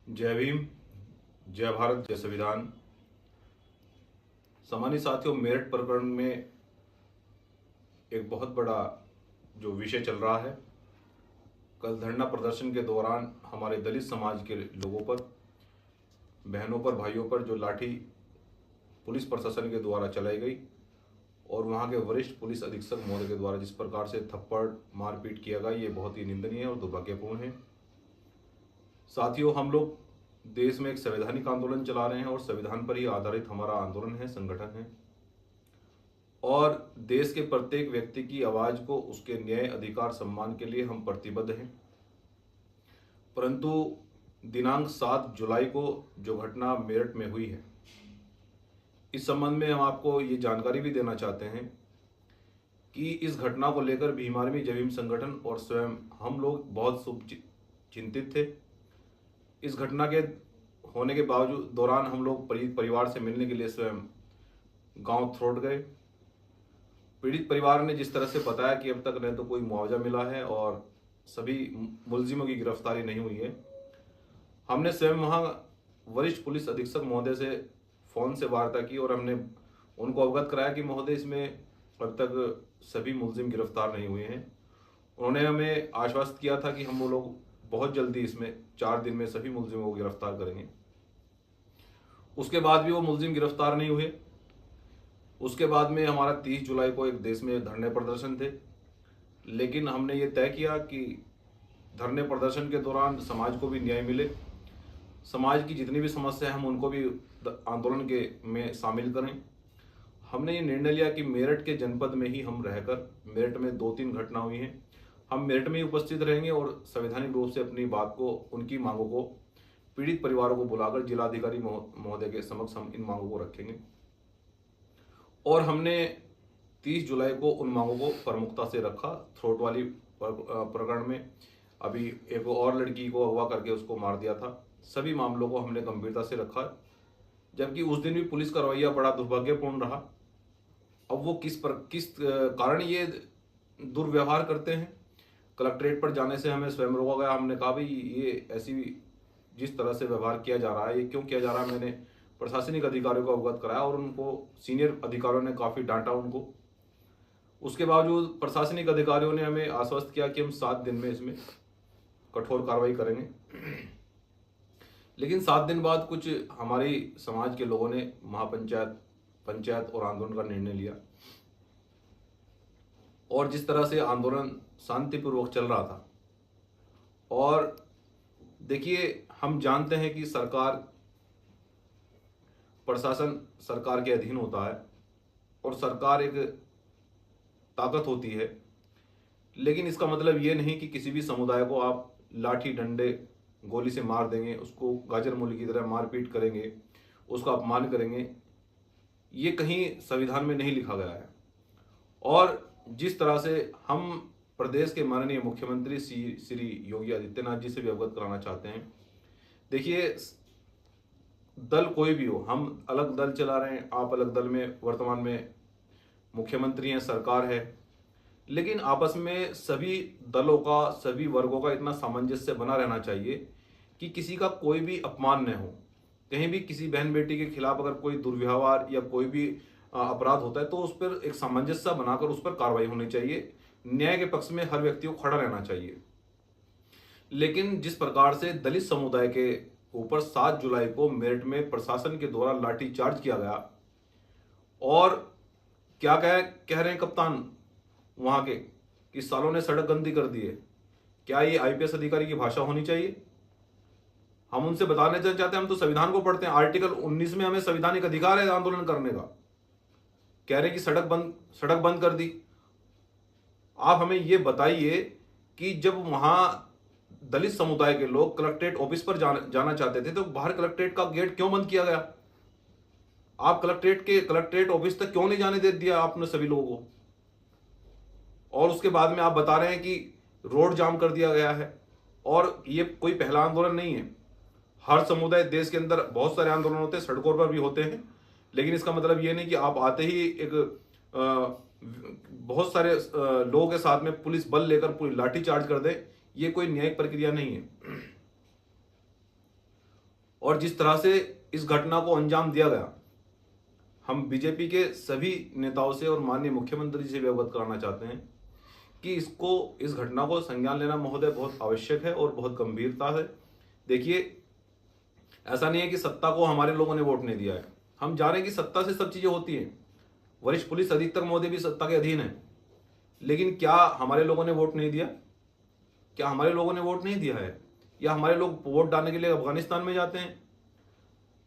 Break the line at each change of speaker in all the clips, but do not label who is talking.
जय भीम, जय भारत, जय संविधान। सामान्य साथियों, मेरठ प्रकरण में एक बहुत बड़ा जो विषय चल रहा है, कल धरना प्रदर्शन के दौरान हमारे दलित समाज के लोगों पर, बहनों पर, भाइयों पर जो लाठी पुलिस प्रशासन के द्वारा चलाई गई और वहां के वरिष्ठ पुलिस अधीक्षक महोदय के द्वारा जिस प्रकार से थप्पड़ मारपीट किया गया, ये बहुत ही निंदनीय और दुर्भाग्यपूर्ण है। साथियों, हम लोग देश में एक संवैधानिक आंदोलन चला रहे हैं और संविधान पर ही आधारित हमारा आंदोलन है, संगठन है, और देश के प्रत्येक व्यक्ति की आवाज को उसके न्याय, अधिकार, सम्मान के लिए हम प्रतिबद्ध हैं। परंतु दिनांक 7 जुलाई को जो घटना मेरठ में हुई है, इस संबंध में हम आपको ये जानकारी भी देना चाहते हैं कि इस घटना को लेकर भीम आर्मी जय भीम संगठन और स्वयं हम लोग बहुत चिंतित थे। इस घटना के होने के बावजूद दौरान हम लोग परिवार से मिलने के लिए स्वयं गांव थ्रोट गए। पीड़ित परिवार ने जिस तरह से बताया कि अब तक न तो कोई मुआवजा मिला है और सभी मुलजिमों की गिरफ्तारी नहीं हुई है। हमने स्वयं वहां वरिष्ठ पुलिस अधीक्षक महोदय से फोन से वार्ता की और हमने उनको अवगत कराया कि महोदय, इसमें अब तक सभी मुलजिम गिरफ्तार नहीं हुए हैं। उन्होंने हमें आश्वस्त किया था कि हम वो लोग बहुत जल्दी इसमें 4 दिन में सभी मुलजिमों को गिरफ्तार करेंगे। उसके बाद भी वो मुलजिम गिरफ्तार नहीं हुए। उसके बाद में हमारा 30 जुलाई को एक देश में धरने प्रदर्शन थे, लेकिन हमने ये तय किया कि धरने प्रदर्शन के दौरान समाज को भी न्याय मिले, समाज की जितनी भी समस्या है हम उनको भी आंदोलन के में शामिल करें। हमने ये निर्णय लिया कि मेरठ के जनपद में ही हम रहकर, मेरठ में 2-3 घटना हुई हैं, हम मेरठ में ही उपस्थित रहेंगे और संवैधानिक रूप से अपनी बात को, उनकी मांगों को, पीड़ित परिवारों को बुलाकर जिलाधिकारी महोदय के समक्ष हम इन मांगों को रखेंगे। और हमने 30 जुलाई को उन मांगों को प्रमुखता से रखा। थ्रोट वाली प्रकरण में अभी एक और लड़की को अगवा करके उसको मार दिया था। सभी मामलों को हमने गंभीरता से रखा, जबकि उस दिन भी पुलिस का रवैया बड़ा दुर्भाग्यपूर्ण रहा। अब वो किस कारण ये दुर्व्यवहार करते हैं, कलेक्ट्रेट पर जाने से हमें स्वयं रोका गया। हमने कहा भाई, ये ऐसी जिस तरह से व्यवहार किया जा रहा है, ये क्यों किया जा रहा है। मैंने प्रशासनिक अधिकारियों को अवगत कराया और उनको सीनियर अधिकारियों ने काफ़ी डांटा उनको। उसके बावजूद प्रशासनिक अधिकारियों ने हमें आश्वस्त किया कि हम 7 दिन में इसमें कठोर कार्रवाई करेंगे। लेकिन 7 दिन बाद कुछ हमारी समाज के लोगों ने महापंचायत, पंचायत और आंदोलन का निर्णय लिया, और जिस तरह से आंदोलन शांतिपूर्वक चल रहा था, और देखिए, हम जानते हैं कि सरकार, प्रशासन सरकार के अधीन होता है और सरकार एक ताकत होती है, लेकिन इसका मतलब ये नहीं कि किसी भी समुदाय को आप लाठी डंडे गोली से मार देंगे, उसको गाजर मूली की तरह मारपीट करेंगे, उसका अपमान करेंगे। ये कहीं संविधान में नहीं लिखा गया है। और जिस तरह से हम प्रदेश के माननीय मुख्यमंत्री श्री योगी आदित्यनाथ जी से भी अवगत कराना चाहते हैं। देखिए, दल कोई भी हो, हम अलग दल चला रहे हैं, आप अलग दल में वर्तमान में मुख्यमंत्री हैं, सरकार है, लेकिन आपस में सभी दलों का, सभी वर्गों का इतना सामंजस्य बना रहना चाहिए कि किसी का कोई भी अपमान न हो। कहीं भी किसी बहन बेटी के खिलाफ अगर कोई दुर्व्यवहार या कोई भी अपराध होता है तो उस पर एक सामंजस्य बनाकर उस पर कार्रवाई होनी चाहिए। न्याय के पक्ष में हर व्यक्ति को खड़ा रहना चाहिए। लेकिन जिस प्रकार से दलित समुदाय के ऊपर 7 जुलाई को मेरठ में प्रशासन के द्वारा लाठीचार्ज किया गया, और क्या कह रहे हैं कप्तान वहां के कि सालों ने सड़क गंदी कर दी है, क्या ये आईपीएस अधिकारी की भाषा होनी चाहिए? हम उनसे बताने चाहते हैं, हम तो संविधान को पढ़ते हैं, आर्टिकल 19 में हमें संवैधानिक अधिकार है आंदोलन करने का। कह रहे हैं कि सड़क बंद कर दी। आप हमें ये बताइए कि जब वहां दलित समुदाय के लोग कलेक्ट्रेट ऑफिस पर जाना चाहते थे तो बाहर कलेक्ट्रेट का गेट क्यों बंद किया गया? आप कलेक्ट्रेट ऑफिस तक क्यों नहीं जाने दे दिया आपने सभी लोगों को? और उसके बाद में आप बता रहे हैं कि रोड जाम कर दिया गया है। और ये कोई पहला आंदोलन नहीं है। हर समुदाय, देश के अंदर बहुत सारे आंदोलन होते हैं, सड़कों पर भी होते हैं, लेकिन इसका मतलब ये नहीं कि आप आते ही एक बहुत सारे लोगों के साथ में पुलिस बल लेकर पूरी लाठी चार्ज कर दे। ये कोई न्यायिक प्रक्रिया नहीं है। और जिस तरह से इस घटना को अंजाम दिया गया, हम बीजेपी के सभी नेताओं से और माननीय मुख्यमंत्री जी से भी अवगत कराना चाहते हैं कि इस घटना को संज्ञान लेना महोदय बहुत आवश्यक है और बहुत गंभीरता से। देखिए, ऐसा नहीं है कि सत्ता को हमारे लोगों ने वोट नहीं दिया है, हम जा रहे हैं कि सत्ता से सब चीजें होती हैं। वरिष्ठ पुलिस अधीक्षक महोदय भी सत्ता के अधीन है, लेकिन क्या हमारे लोगों ने वोट नहीं दिया? क्या हमारे लोगों ने वोट नहीं दिया है? या हमारे लोग वोट डालने के लिए अफगानिस्तान में जाते हैं?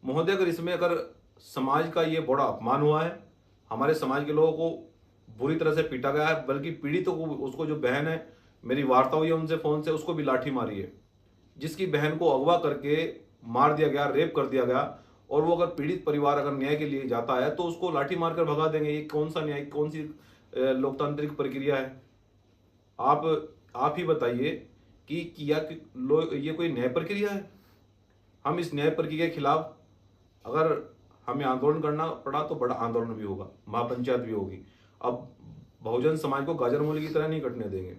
महोदय, अगर समाज का ये बड़ा अपमान हुआ है, हमारे समाज के लोगों को बुरी तरह से पीटा गया है, बल्कि पीड़ितों को, उसको जो बहन है, मेरी वार्ता हुई है उनसे फोन से, उसको भी लाठी मारी है, जिसकी बहन को अगवा करके मार दिया गया, रेप कर दिया गया, और वो अगर पीड़ित परिवार अगर न्याय के लिए जाता है तो उसको लाठी मारकर भगा देंगे। ये कौन सा न्याय, कौन सी लोकतांत्रिक प्रक्रिया है? आप ही बताइए कि ये कोई न्याय प्रक्रिया है? हम इस न्याय प्रक्रिया के खिलाफ अगर हमें आंदोलन करना पड़ा तो बड़ा आंदोलन भी होगा, महापंचायत भी होगी। अब बहुजन समाज को गाजर मूली की तरह नहीं कटने देंगे।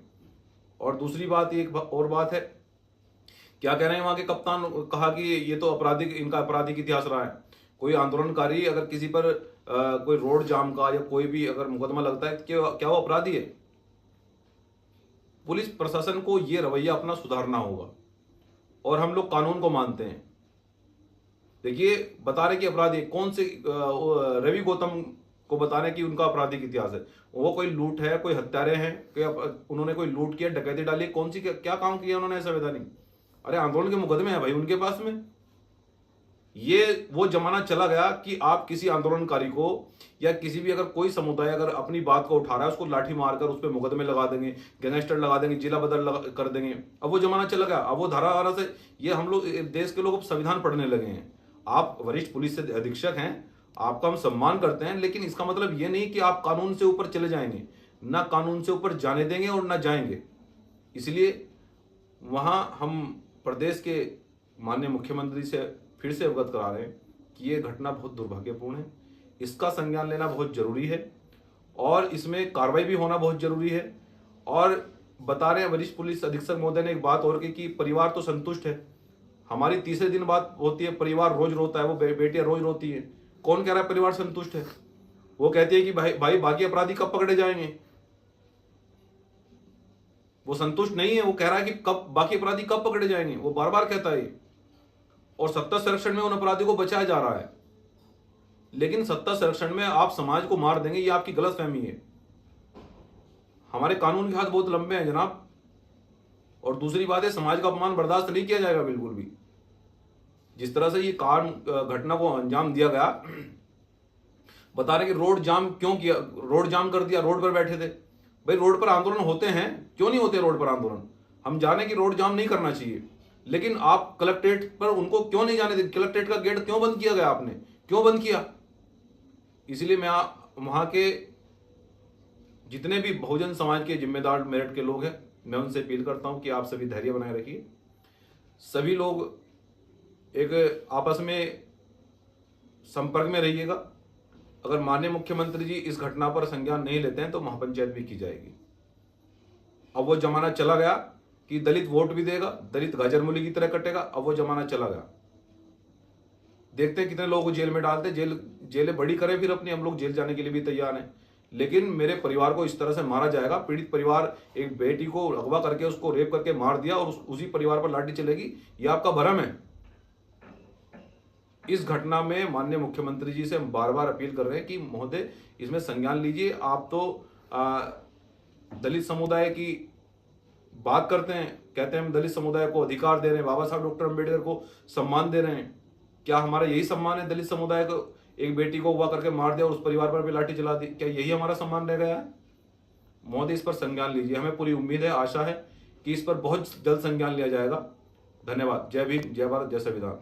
और दूसरी बात, एक और बात है, क्या कह रहे हैं वहां के कप्तान, कहा कि ये तो इनका आपराधिक इतिहास रहा है। कोई आंदोलनकारी अगर किसी पर कोई रोड जाम का या कोई भी अगर मुकदमा लगता है, क्या वो अपराधी है? पुलिस प्रशासन को ये रवैया अपना सुधारना होगा, और हम लोग कानून को मानते हैं। देखिए, बता रहे कि अपराधी कौन से, रवि गौतम को बता रहे कि उनका आपराधिक इतिहास है। वो कोई लूट है, कोई हत्यारे हैं, उन्होंने कोई लूट किया, डकैती डाली, कौन सी क्या काम किया उन्होंने संवैधानिक? अरे आंदोलन के मुकदमे हैं भाई उनके पास में। ये वो जमाना चला गया कि आप किसी आंदोलनकारी को या किसी भी अगर कोई समुदाय अगर अपनी बात को उठा रहा है, उसको लाठी मारकर उस पर मुकदमे लगा देंगे, गैंगस्टर लगा देंगे, जिला बदल कर देंगे। अब वो जमाना चला गया। अब वो धारा से ये हम लोग देश के लोग अब संविधान पढ़ने लगे हैं। आप वरिष्ठ पुलिस से अधीक्षक हैं, आपका हम सम्मान करते हैं, लेकिन इसका मतलब ये नहीं कि आप कानून से ऊपर चले जाएंगे। ना कानून से ऊपर जाने देंगे और ना जाएंगे। इसलिए वहां हम प्रदेश के माननीय मुख्यमंत्री से फिर से अवगत करा रहे हैं कि ये घटना बहुत दुर्भाग्यपूर्ण है, इसका संज्ञान लेना बहुत जरूरी है और इसमें कार्रवाई भी होना बहुत जरूरी है। और बता रहे हैं वरिष्ठ पुलिस अधीक्षक महोदय ने एक बात और की कि परिवार तो संतुष्ट है। हमारी तीसरे दिन बात होती है, परिवार रोज रोता है, वो बेटियां रोज रोती है। कौन कह रहा है परिवार संतुष्ट है? वो कहती है कि भाई बाकी अपराधी कब पकड़े जाएंगे। वो संतुष्ट नहीं है, वो कह रहा है कि कब बाकी अपराधी कब पकड़े जाएंगे, वो बार बार कहता है। और सत्ता संरक्षण में उन अपराधी को बचाया जा रहा है, लेकिन सत्ता संरक्षण में आप समाज को मार देंगे, ये आपकी गलतफहमी है। हमारे कानून के हाथ बहुत लंबे हैं जनाब। और दूसरी बात है, समाज का अपमान बर्दाश्त नहीं किया जाएगा बिल्कुल भी। जिस तरह से ये घटना को अंजाम दिया गया, बता रहे कि रोड जाम क्यों किया, रोड जाम कर दिया, रोड पर बैठे थे। भाई रोड पर आंदोलन होते हैं, क्यों नहीं होते रोड पर आंदोलन? हम जाने कि रोड जाम नहीं करना चाहिए, लेकिन आप कलेक्ट्रेट पर उनको क्यों नहीं जाने देते? कलेक्ट्रेट का गेट क्यों बंद किया गया? आपने क्यों बंद किया? इसलिए मैं वहां के जितने भी बहुजन समाज के जिम्मेदार मेरठ के लोग हैं, मैं उनसे अपील करता हूं कि आप सभी धैर्य बनाए रखिए। सभी लोग एक आपस में संपर्क में रहिएगा। अगर माननीय मुख्यमंत्री जी इस घटना पर संज्ञान नहीं लेते हैं तो महापंचायत भी की जाएगी। अब वो जमाना चला गया कि दलित वोट भी देगा, दलित गाजर मूली की तरह कटेगा। अब वो जमाना चला गया। देखते हैं कितने लोगों को जेल में डालते, जेलें बड़ी करें फिर अपनी, हम लोग जेल जाने के लिए भी तैयार हैं। लेकिन मेरे परिवार को इस तरह से मारा जाएगा, पीड़ित परिवार, एक बेटी को अगवा करके उसको रेप करके मार दिया और उसी परिवार पर लाठी चलेगी, ये आपका भरम है। इस घटना में माननीय मुख्यमंत्री जी से हम बार बार अपील कर रहे हैं कि महोदय इसमें संज्ञान लीजिए। आप तो दलित समुदाय की बात करते हैं, कहते हैं हम दलित समुदाय को अधिकार दे रहे हैं, बाबा साहब डॉक्टर अम्बेडकर को सम्मान दे रहे हैं। क्या हमारा यही सम्मान है? दलित समुदाय को एक बेटी को हुआ करके मार दिया और उस परिवार पर भी लाठी चला दी, क्या यही हमारा सम्मान रह गया है? महोदय इस पर संज्ञान लीजिए। हमें पूरी उम्मीद है, आशा है कि इस पर बहुत जल्द संज्ञान लिया जाएगा। धन्यवाद। जय भीम, जय भारत, जय संविधान।